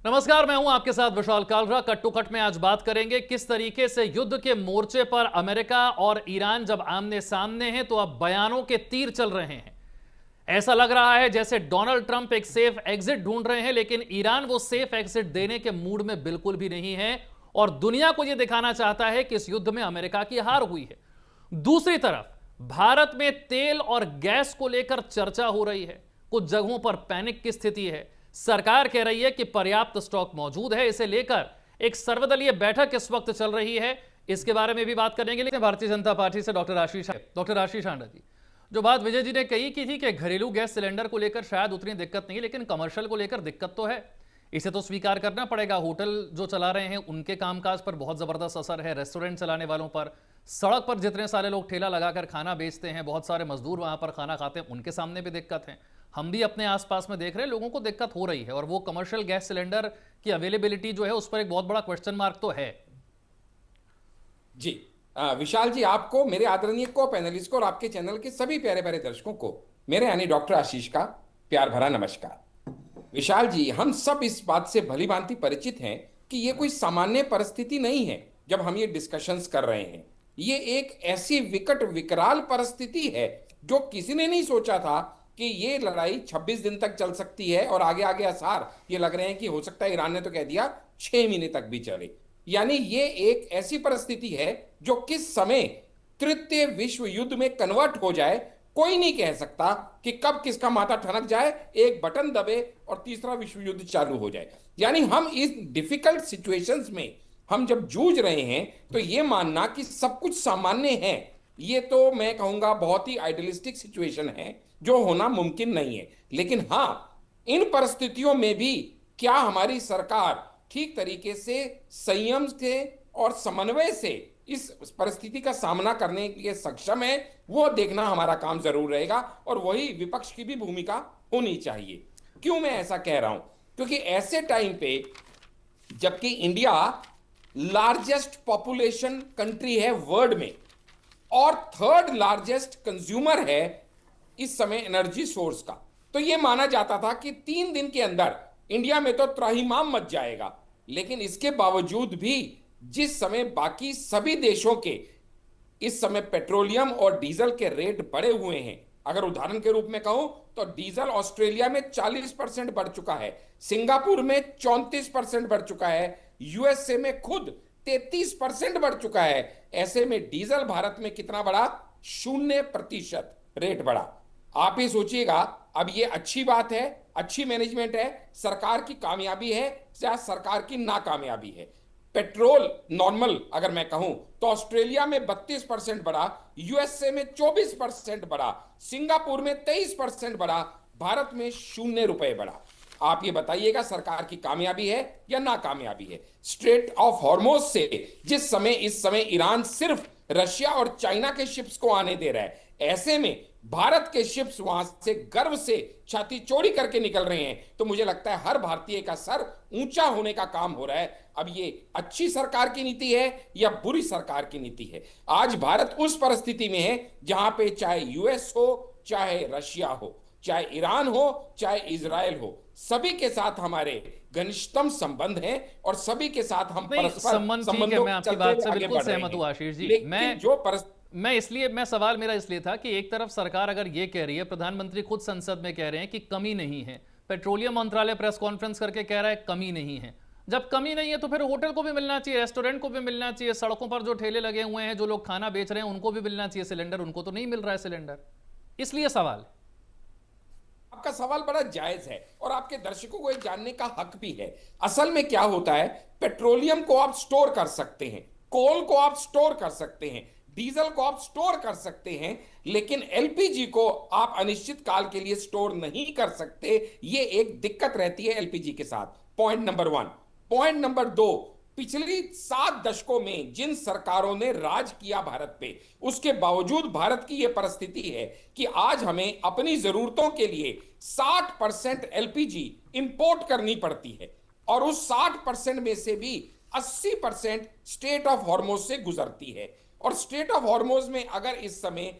नमस्कार, मैं हूं आपके साथ विशाल कालरा। कट टू कट में आज बात करेंगे किस तरीके से युद्ध के मोर्चे पर अमेरिका और ईरान जब आमने सामने हैं तो अब बयानों के तीर चल रहे हैं। ऐसा लग रहा है जैसे डोनाल्ड ट्रंप एक सेफ एग्जिट ढूंढ रहे हैं, लेकिन ईरान वो सेफ एग्जिट देने के मूड में बिल्कुल भी नहीं है और दुनिया को यह दिखाना चाहता है कि इस युद्ध में अमेरिका की हार हुई है। दूसरी तरफ भारत में तेल और गैस को लेकर चर्चा हो रही है। कुछ जगहों पर पैनिक की स्थिति है। सरकार कह रही है कि पर्याप्त स्टॉक मौजूद है। इसे लेकर एक सर्वदलीय बैठक इस वक्त चल रही है। इसके बारे में भी बात करेंगे। लेकिन भारतीय जनता पार्टी से डॉक्टर आशीष आंडा जी, जो बात विजय जी ने कही की थी कि घरेलू गैस सिलेंडर को लेकर शायद उतनी दिक्कत नहीं है, लेकिन कमर्शियल को लेकर दिक्कत तो है। इसे तो स्वीकार करना पड़ेगा। होटल जो चला रहे हैं उनके कामकाज पर बहुत जबरदस्त असर है, रेस्टोरेंट चलाने वालों पर, सड़क पर जितने सारे लोग ठेला लगाकर खाना बेचते हैं, बहुत सारे मजदूर वहां पर खाना खाते हैं, उनके सामने भी दिक्कत है। हम भी अपने आसपास में देख रहे हैं लोगों को दिक्कत हो रही है और वो कमर्शियल गैस सिलेंडर की अवेलेबिलिटी जो है उस पर एक बहुत बड़ा क्वेश्चन मार्क तो है। जी विशाल जी, आपको, मेरे आदरणीय को पैनलिस्ट को और आपके चैनल के सभी प्यारे प्यारे दर्शकों को मेरे यानी डॉक्टर आशीष का प्यार भरा नमस्कार। विशाल जी, हम सब इस बात से भली भांति परिचित हैं कि ये कोई सामान्य परिस्थिति नहीं है। जब हम ये डिस्कशंस कर रहे हैं, ये एक ऐसी विकट विकराल परिस्थिति है जो किसी ने नहीं सोचा था कि ये लड़ाई 26 दिन तक चल सकती है और आगे आगे आसार ये लग रहे हैं कि हो सकता है, ईरान ने तो कह दिया 6 महीने तक भी चले। यानी ये एक ऐसी परिस्थिति है जो किस समय तृतीय विश्व युद्ध में कन्वर्ट हो जाए, कोई नहीं कह सकता कि कब किसका माथा ठनक जाए, एक बटन दबे और तीसरा विश्व युद्ध चालू हो जाए। यानी हम इस डिफिकल्ट सिचुएशंस में हम जब जूझ रहे हैं तो ये मानना कि सब कुछ सामान्य है, ये तो मैं कहूंगा बहुत ही आइडियलिस्टिक सिचुएशन है जो होना मुमकिन नहीं है। लेकिन हाँ, इन परिस्थितियों में भी क्या हमारी सरकार ठीक तरीके से संयम से और समन्वय से इस परिस्थिति का सामना करने के लिए सक्षम है, वो देखना हमारा काम जरूर रहेगा और वही विपक्ष की भी भूमिका होनी चाहिए। क्यों मैं ऐसा कह रहा हूं? क्योंकि ऐसे टाइम पे जबकि इंडिया लार्जेस्ट पॉपुलेशन कंट्री है वर्ल्ड में और थर्ड लार्जेस्ट कंज्यूमर है इस समय एनर्जी सोर्स का, तो यह माना जाता था कि 3 दिन के अंदर इंडिया में तो त्राहिमाम मच जाएगा। लेकिन इसके बावजूद भी जिस समय बाकी सभी देशों के इस समय पेट्रोलियम और डीजल के रेट बढ़े हुए हैं, अगर उदाहरण के रूप में कहूं तो डीजल ऑस्ट्रेलिया में 40% बढ़ चुका है, सिंगापुर में 34% बढ़ चुका है, यूएसए में खुद 33% बढ़ चुका है। ऐसे में डीजल भारत में कितना बढ़ा? 0% रेट बढ़ा। आप ही सोचिएगा, अब ये अच्छी बात है, अच्छी मैनेजमेंट है, सरकार की कामयाबी है या सरकार की नाकामयाबी है? पेट्रोल नॉर्मल अगर मैं कहूं तो ऑस्ट्रेलिया में 32% बढ़ा, यूएसए में 24% बढ़ा, सिंगापुर में 23% बढ़ा, भारत में 0 रुपए बढ़ा। आप ये बताइएगा सरकार की कामयाबी है या नाकामयाबी है? स्ट्रेट ऑफ हॉर्मोज से जिस समय इस समय ईरान सिर्फ रशिया और चाइना के शिप्स को आने दे रहा है, ऐसे में भारत के शिप्स वहां से गर्व से छाती चौड़ी करके निकल रहे हैं, तो मुझे लगता है हर भारतीय का सर ऊंचा होने का काम हो रहा है। अब ये अच्छी सरकार की नीति है या बुरी सरकार की नीति है? आज भारत उस परिस्थिति में है जहां पे चाहे यूएस हो, चाहे रशिया हो, चाहे ईरान हो, चाहे इजराइल हो, सभी के साथ हमारे घनिष्ठतम संबंध हैं और सभी के साथ हम परस्पर संबंधों मैं आपकी बात से बिल्कुल सहमत हूं आशीष जी। मैं सवाल मेरा इसलिए था कि एक तरफ सरकार अगर ये कह रही है, प्रधानमंत्री खुद संसद में कह रहे हैं कि कमी नहीं है, पेट्रोलियम मंत्रालय प्रेस कॉन्फ्रेंस करके कह रहा है कमी नहीं है। जब कमी नहीं है तो फिर होटल को भी मिलना चाहिए, रेस्टोरेंट को भी मिलना चाहिए, सड़कों पर जो ठेले लगे हुए हैं, जो लोग खाना बेच रहे हैं, उनको भी मिलना चाहिए सिलेंडर। उनको तो नहीं मिल रहा है सिलेंडर, इसलिए सवाल। आपका सवाल बड़ा जायज है और आपके दर्शकों को ये जानने का हक भी है। असल में क्या होता है, पेट्रोलियम को आप स्टोर कर सकते हैं, कोल को आप स्टोर कर सकते हैं, डीजल को आप स्टोर कर सकते हैं, लेकिन एलपीजी को आप अनिश्चित काल के लिए स्टोर नहीं कर सकते। ये एक दिक्कत रहती है एलपीजी के साथ। Point number 1। पॉइंट नंबर 2, पिछली 7 दशकों में जिन सरकारों ने राज किया भारत पे, उसके बावजूद भारत की यह परिस्थिति है कि आज हमें अपनी जरूरतों के लिए 60% एलपीजी इंपोर्ट करनी पड़ती है और उस 60% में से भी 80% स्ट्रेट ऑफ हॉर्मोज से गुजरती है। और स्ट्रेट ऑफ हॉर्मोज में अगर इस समय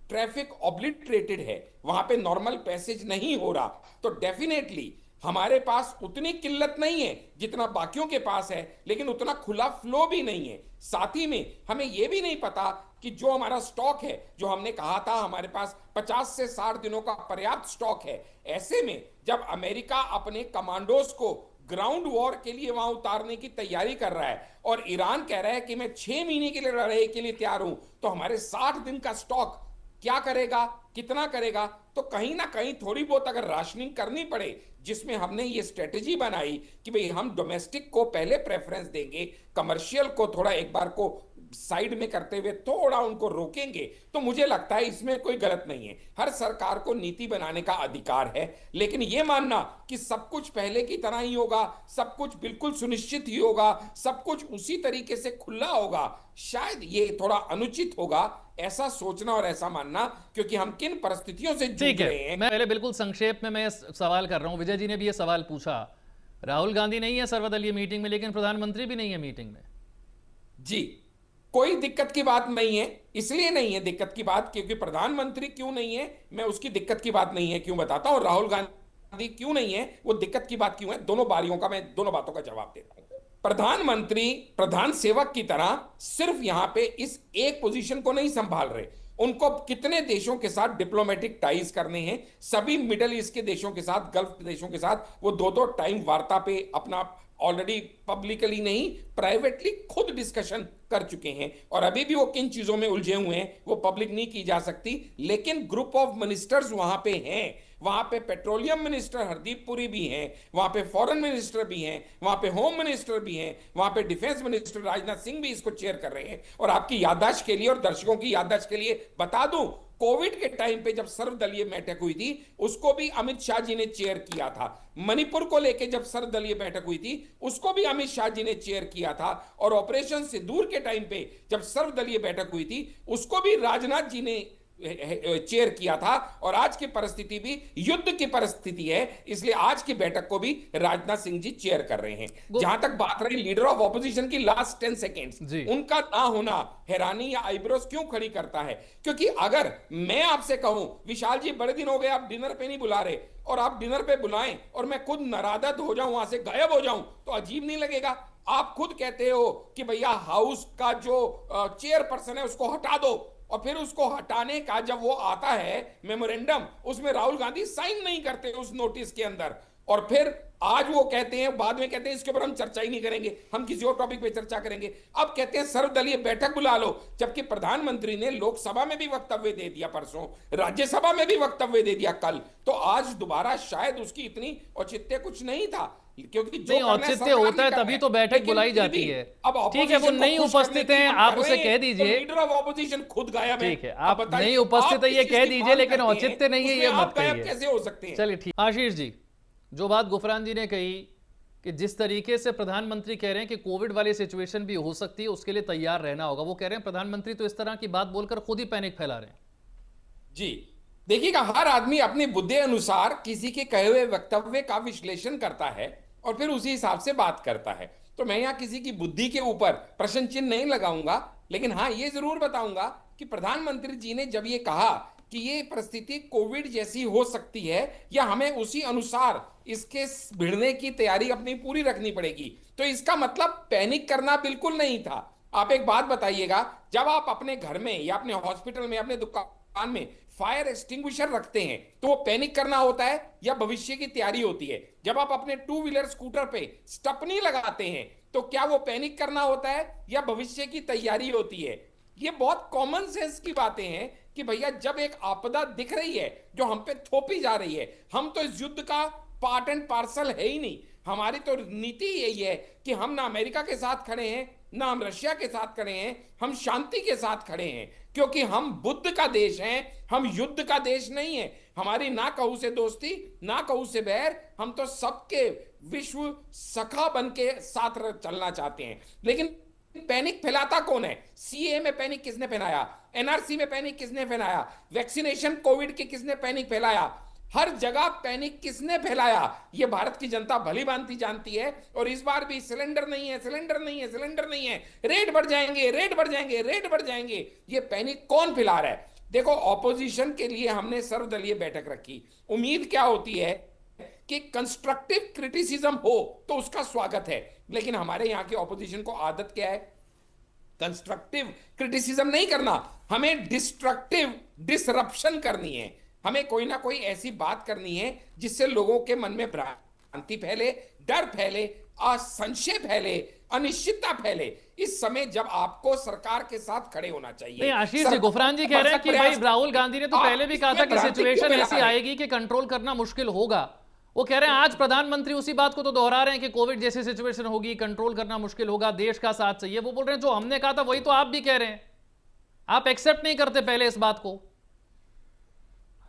ट्रैफिक ऑब्लिटरेटेड है, वहां पे नॉर्मल पैसेज नहीं हो रहा, तो डेफिनेटली हमारे पास उतनी किल्लत नहीं है जितना बाकियों के पास है, लेकिन उतना खुला फ्लो भी नहीं है। साथ ही में हमें यह भी नहीं पता कि जो हमारा स्टॉक है, जो हमने कहा था हमारे पास 50 से 60 दिनों का पर्याप्त स्टॉक है, ऐसे में जब अमेरिका अपने कमांडोज को ग्राउंड वॉर के लिए वहां उतारने की तैयारी कर रहा है और ईरान कह रहा है कि मैं 6 महीने के लिए लड़ाई के लिए तैयार हूं, तो हमारे 60 दिन का स्टॉक क्या करेगा, कितना करेगा? तो कहीं ना कहीं थोड़ी बहुत अगर राशनिंग करनी पड़े, जिसमें हमने ये स्ट्रेटेजी बनाई कि भाई हम डोमेस्टिक को पहले प्रेफरेंस देंगे, कमर्शियल को थोड़ा एक बार को साइड में करते हुए थोड़ा उनको रोकेंगे, तो मुझे लगता है इसमें कोई गलत नहीं है। हर सरकार को नीति बनाने का अधिकार है, लेकिन यह मानना कि सब कुछ पहले की तरह ही होगा, सब कुछ बिल्कुल सुनिश्चित ही होगा, सब कुछ उसी तरीके से खुला होगा, शायद ये थोड़ा अनुचित होगा ऐसा सोचना और ऐसा मानना, क्योंकि हम किन परिस्थितियों से जूझ रहे हैं। मैं पहले बिल्कुल संक्षेप में मैं सवाल कर रहा हूं। विजय जी ने भी ये सवाल पूछा, राहुल गांधी नहीं है सर्वदलीय मीटिंग में, लेकिन प्रधानमंत्री भी नहीं है मीटिंग में। जी, कोई दिक्कत की बात नहीं है। इसलिए नहीं है दिक्कत की बात क्योंकि प्रधानमंत्री क्यों नहीं है, मैं उसकी दिक्कत की बात नहीं है क्यों बताता हूं। राहुल गांधी क्यों नहीं है, वो दिक्कत की बात क्यों है, दोनों बारियों का मैं दोनों बातों का जवाब देता हूं। प्रधानमंत्री प्रधान सेवक की तरह सिर्फ यहां पे इस एक पोजीशन को नहीं संभाल रहे, उनको कितने देशों के साथ डिप्लोमेटिक टाइज करने हैं, सभी मिडल ईस्ट के देशों के साथ, गल्फ देशों के साथ वो दो दो टाइम वार्ता पे अपना ऑलरेडी पब्लिकली नहीं प्राइवेटली खुद डिस्कशन कर चुके हैं, और अभी भी वो किन चीजों में उलझे हुए हैं वो पब्लिक नहीं की जा सकती, लेकिन ग्रुप ऑफ मिनिस्टर्स वहां पे हैं। वहां पे पेट्रोलियम मिनिस्टर हरदीप पुरी भी हैं, वहां पे फॉरेन मिनिस्टर भी हैं, वहां पे होम मिनिस्टर भी हैं, वहां पे डिफेंस मिनिस्टर राजनाथ सिंह भी इसको चेयर कर रहे हैं। और आपकी याददाश्त के लिए और दर्शकों की याददाश्त के लिए बता दूं, कोविड के टाइम पे जब सर्वदलीय बैठक हुई थी उसको भी अमित शाह जी ने चेयर किया था। मणिपुर को लेके जब सर्वदलीय बैठक हुई थी उसको भी अमित शाह जी ने चेयर किया था, और ऑपरेशन सिंदूर के टाइम पे जब सर्वदलीय बैठक हुई थी उसको भी राजनाथ जी ने चेयर किया था। और आज की परिस्थिति भी युद्ध की परिस्थिति है, इसलिए आज की बैठक को भी राजनाथ सिंह जी चेयर कर रहे हैं। जहां तक बात रही लीडर ऑफ ऑपोजिशन की लास्ट 10 सेकेंड्स, उनका ना होना हैरानी या आईब्रोज क्यों खड़ी करता है? क्योंकि अगर मैं आपसे कहूं विशाल जी बड़े दिन हो गए आप डिनर पे नहीं बुला रहे, और आप डिनर पे बुलाएं और मैं खुद नाराजत हो जाऊं, वहां से गायब हो जाऊं, तो अजीब नहीं लगेगा? आप खुद कहते हो कि भैया हाउस का जो चेयरपर्सन है उसको हटा दो, और फिर उसको हटाने का जब वो आता है मेमोरेंडम, उसमें राहुल गांधी साइन नहीं करते उस नोटिस के अंदर, और फिर आज वो कहते हैं, बाद में कहते हैं इसके ऊपर हम चर्चा ही नहीं करेंगे, हम किसी और टॉपिक पे चर्चा करेंगे। अब कहते हैं सर्वदलीय बैठक बुला लो, जबकि प्रधानमंत्री ने लोकसभा में भी वक्तव्य दे दिया परसों, राज्यसभा में भी वक्तव्य दे दिया कल, तो आज दोबारा शायद उसकी इतनी औचित्य कुछ नहीं था, क्योंकि जो औचित्य होता है तभी तो बैठक बुलाई जाती है। अब ठीक है, वो नहीं उपस्थित हैं, आप उसे कह दीजिए, लीडर ऑफ ऑपोजिशन खुद गायब है। ठीक है, आप नहीं उपस्थित है ये कह दीजिए, लेकिन औचित्य नहीं है ये मत कहिए। कैसे हो सकते हैं? चलिए ठीक। आशीष जी, जो बात गुफरान जी ने कही कि जिस तरीके से प्रधानमंत्री कह रहे हैं कि कोविड वाली सिचुएशन भी हो सकती है, उसके लिए तैयार रहना होगा, वो कह रहे हैं प्रधानमंत्री तो इस तरह की बात बोलकर खुद ही पैनिक फैला रहे हैं। जी देखिएगा, हर आदमी अपनी बुद्धि अनुसार किसी के कहे हुए वक्तव्य का विश्लेषण करता है और फिर उसी हिसाब से बात करता है। तो मैं यहां किसी की बुद्धि के ऊपर प्रश्न चिन्ह नहीं लगाऊंगा, लेकिन हाँ ये जरूर बताऊंगा कि प्रधानमंत्री जी ने जब ये कहा कि ये परिस्थिति कोविड जैसी हो सकती है या हमें उसी अनुसार इसके भिड़ने की तैयारी अपनी पूरी रखनी पड़ेगी, तो इसका मतलब पैनिक करना बिल्कुल नहीं था। आप एक बात बताइएगा, जब आप अपने घर में या अपने हॉस्पिटल में, अपने दुकान में फायर एक्सटिंग्विशर रखते हैं तो वो पैनिक करना होता है या भविष्य की तैयारी होती है? जब आप अपने टू व्हीलर स्कूटर पे स्टपनी लगाते हैं तो क्या वो पैनिक करना होता है या भविष्य की तैयारी होती है? ये बहुत कॉमन सेंस की बातें हैं कि भैया जब एक आपदा दिख रही है जो हम पे थोपी जा रही है, हम तो इस युद्ध का पार्ट एंड पार्सल है ही नहीं। हमारी तो नीति यही है कि हम ना अमेरिका के साथ खड़े हैं ना हम रशिया के साथ खड़े हैं, हम शांति के साथ खड़े हैं, क्योंकि हम बुद्ध का देश हैं, हम युद्ध का देश नहीं है। हमारी ना कहू से दोस्ती ना कहू से बैर, हम तो सबके विश्व सखा बन के साथ चलना चाहते हैं। लेकिन पैनिक फैलाता कौन है? सीए में पैनिक किसने फैलाया? एनआरसी में पैनिक किसने फैलाया? वैक्सीनेशन कोविड के किसने पैनिक फैलाया? हर जगह पैनिक किसने फैलाया? ये भारत की जनता भली भांति जानती है। और इस बार भी सिलेंडर नहीं है, सिलेंडर नहीं है, सिलेंडर नहीं है, रेट बढ़ जाएंगे, रेट बढ़ जाएंगे, रेट बढ़ जाएंगे, ये पैनिक कौन फैला रहा है? देखो, ऑपोजिशन के लिए हमने सर्वदलीय बैठक रखी। उम्मीद क्या होती है कि कंस्ट्रक्टिव क्रिटिसिज्म हो तो उसका स्वागत है, लेकिन हमारे यहां की ऑपोजिशन को आदत क्या है? कंस्ट्रक्टिव क्रिटिसिज्म नहीं करना, हमें डिस्ट्रक्टिव डिसरप्शन करनी है। हमें कोई ना कोई ऐसी बात करनी है जिससे लोगों के मन में भ्रांति फैले, डर फैले, संशय फैले, अनिश्चितता फैले। इस समय जब आपको सरकार के साथ खड़े होना चाहिए। नहीं आशीष जी, गुफरान जी कह रहे हैं कि भाई राहुल गांधी ने तो पहले भी कहा था कि सिचुएशन ऐसी आएगी कि कंट्रोल करना मुश्किल होगा। वो कह रहे हैं आज प्रधानमंत्री उसी बात को तो दोहरा रहे हैं कि कोविड जैसी सिचुएशन होगी, कंट्रोल करना मुश्किल होगा, देश का साथ चाहिए। वो बोल रहे हैं जो हमने कहा था वही तो आप भी कह रहे हैं, आप एक्सेप्ट नहीं करते पहले इस बात को।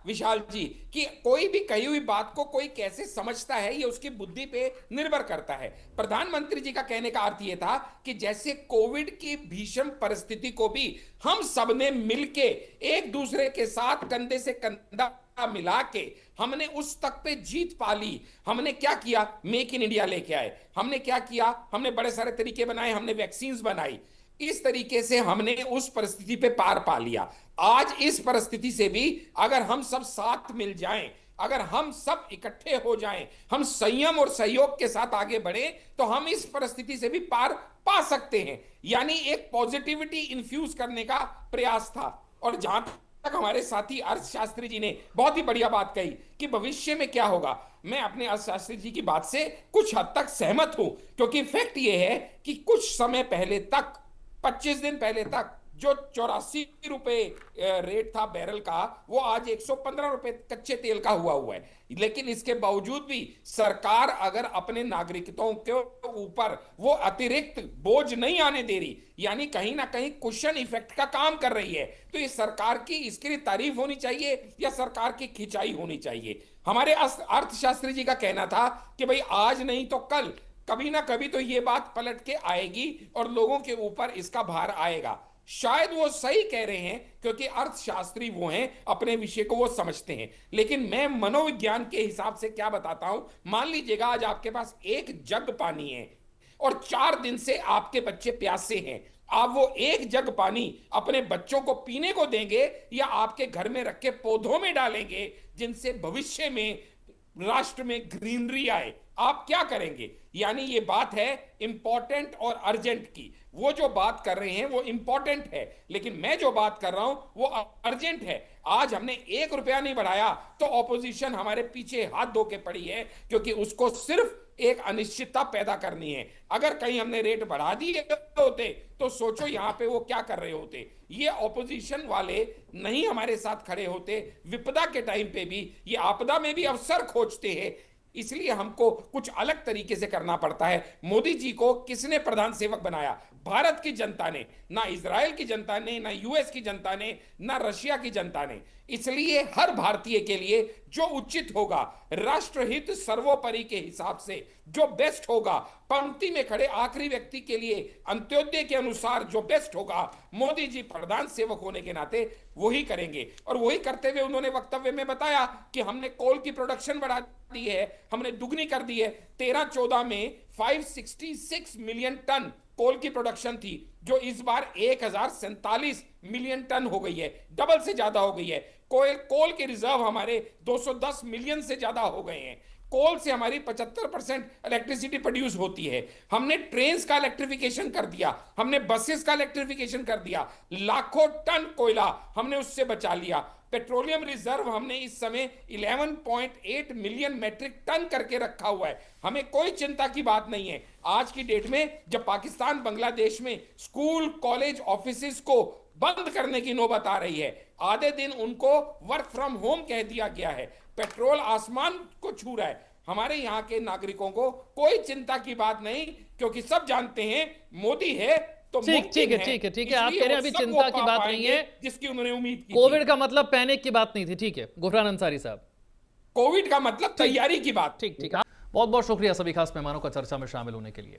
विशाल जी, कि कोई भी कही हुई बात को कोई कैसे समझता है ये उसकी बुद्धि पे निर्भर करता है। प्रधानमंत्री जी का कहने का अर्थ ये था कि जैसे कोविड की भीषण परिस्थिति को भी हम सबने मिलके एक दूसरे के साथ कंधे से कंधा मिला के हमने उस तक पे जीत पा ली। हमने क्या किया? मेक इन इंडिया लेके आए। हमने क्या किया? हमने बड़े सारे तरीके बनाए, हमने वैक्सीन बनाई। इस तरीके से हमने उस परिस्थिति पे पार पा लिया। आज इस परिस्थिति से भी अगर हम सब साथ मिल जाएं, अगर हम सब इकट्ठे हो जाएं, हम संयम और सहयोग के साथ आगे बढ़े तो हम इस परिस्थिति से भी पार पा सकते हैं। यानी एक पॉजिटिविटी इन्फ्यूज करने का प्रयास था। और जहां तक हमारे साथी अर्थशास्त्री जी ने बहुत ही बढ़िया बात कही कि भविष्य में क्या होगा, मैं अपने अर्थशास्त्री जी की बात से कुछ हद तक सहमत हूं, क्योंकि फैक्ट यह है कि कुछ समय पहले तक, 25 दिन पहले तक जो 84 रुपए रेट था बैरल का, वो आज 115 रुपए कच्चे तेल का हुआ है। लेकिन इसके बावजूद भी सरकार अगर अपने नागरिकों के ऊपर वो अतिरिक्त बोझ नहीं आने दे रही, यानी कहीं ना कहीं कुशन इफेक्ट का काम कर रही है, तो ये सरकार की इसके लिए तारीफ होनी चाहिए या सरकार की खिंचाई होनी चाहिए। हमारे अर्थशास्त्री जी का कहना था कि भाई आज नहीं तो कल, कभी ना कभी तो ये बात पलट के आएगी और लोगों के ऊपर इसका भार आएगा। शायद वो सही कह रहे हैं, क्योंकि अर्थशास्त्री वो हैं, अपने विषय को वो समझते हैं। लेकिन मैं मनोविज्ञान के हिसाब से क्या बताता हूं, मान लीजिएगा आज आपके पास एक जग पानी है और 4 दिन से आपके बच्चे प्यासे हैं। आप वो एक जग पानी अपने बच्चों को पीने को देंगे या आपके घर में रख के पौधों में डालेंगे जिनसे भविष्य में राष्ट्र में ग्रीनरी आए? आप क्या करेंगे? यानी ये बात है इंपॉर्टेंट और अर्जेंट की। वो जो बात कर रहे हैं वो इंपॉर्टेंट है, लेकिन मैं जो बात कर रहा हूं वो अर्जेंट है। आज हमने 1 रुपया नहीं बढ़ाया तो ऑपोजिशन हमारे पीछे हाथ धो के पड़ी है, क्योंकि उसको सिर्फ एक अनिश्चितता पैदा करनी है। अगर कहीं हमने रेट बढ़ा दिए होते तो सोचो यहां पे वो क्या कर रहे होते। ये ऑपोजिशन वाले नहीं हमारे साथ खड़े होते। विपदा के टाइम पे भी, ये आपदा में भी अवसर खोजते हैं। इसलिए हमको कुछ अलग तरीके से करना पड़ता है। मोदी जी को किसने प्रधान सेवक बनाया? भारत की जनता ने, ना इजराइल की जनता ने, ना यूएस की जनता ने, ना रशिया की जनता ने। इसलिए हर भारतीय के लिए जो उचित होगा, राष्ट्रहित सर्वोपरि के हिसाब से जो बेस्ट होगा, पंक्ति में खड़े आखिरी व्यक्ति के लिए अंत्योदय के अनुसार जो बेस्ट होगा, मोदी जी प्रधान सेवक होने के नाते वही करेंगे। और वही करते हुए उन्होंने वक्तव्य में बताया कि हमने कोल की प्रोडक्शन बढ़ा दी है, हमने दुगनी कर दी है। 13-14 में 566 मिलियन टन कोल की प्रोडक्शन थी, जो इस बार 1047 मिलियन टन हो गई है, डबल से ज्यादा हो गई है। कोल के रिजर्व हमारे 210 मिलियन से ज्यादा हो गए हैं। कोल से हमारी 75% इलेक्ट्रिसिटी प्रोड्यूस होती है। हमने ट्रेन्स का इलेक्ट्रिफिकेशन कर दिया, हमने बसेस का इलेक्ट्रिफिकेशन कर दिया, लाखों टन कोयला हमने उससे बचा लिया। पेट्रोलियम रिजर्व हमने इस समय 11.8 मिलियन मैट्रिक टन करके रखा हुआ है। हमें कोई चिंता की बात नहीं है। आज की डेट में जब पाकिस्तान बांग्लादेश में स्कूल कॉलेज ऑफिसेज को बंद करने की नौबत आ रही है, आधे दिन उनको वर्क फ्रॉम होम कह दिया गया है, पेट्रोल आसमान को छू रहा है, हमारे यहाँ के नागरिकों को कोई चिंता की बात नहीं, क्योंकि सब जानते हैं मोदी है तो ठीक है। आप कह रहे हैं अभी चिंता की बात नहीं है, जिसकी उन्होंने उम्मीद की। कोविड का मतलब पैनिक की बात नहीं थी। ठीक है गुफरान अंसारी साहब, कोविड का मतलब तैयारी की बात। ठीक। बहुत बहुत शुक्रिया सभी खास मेहमानों का चर्चा में शामिल होने के लिए।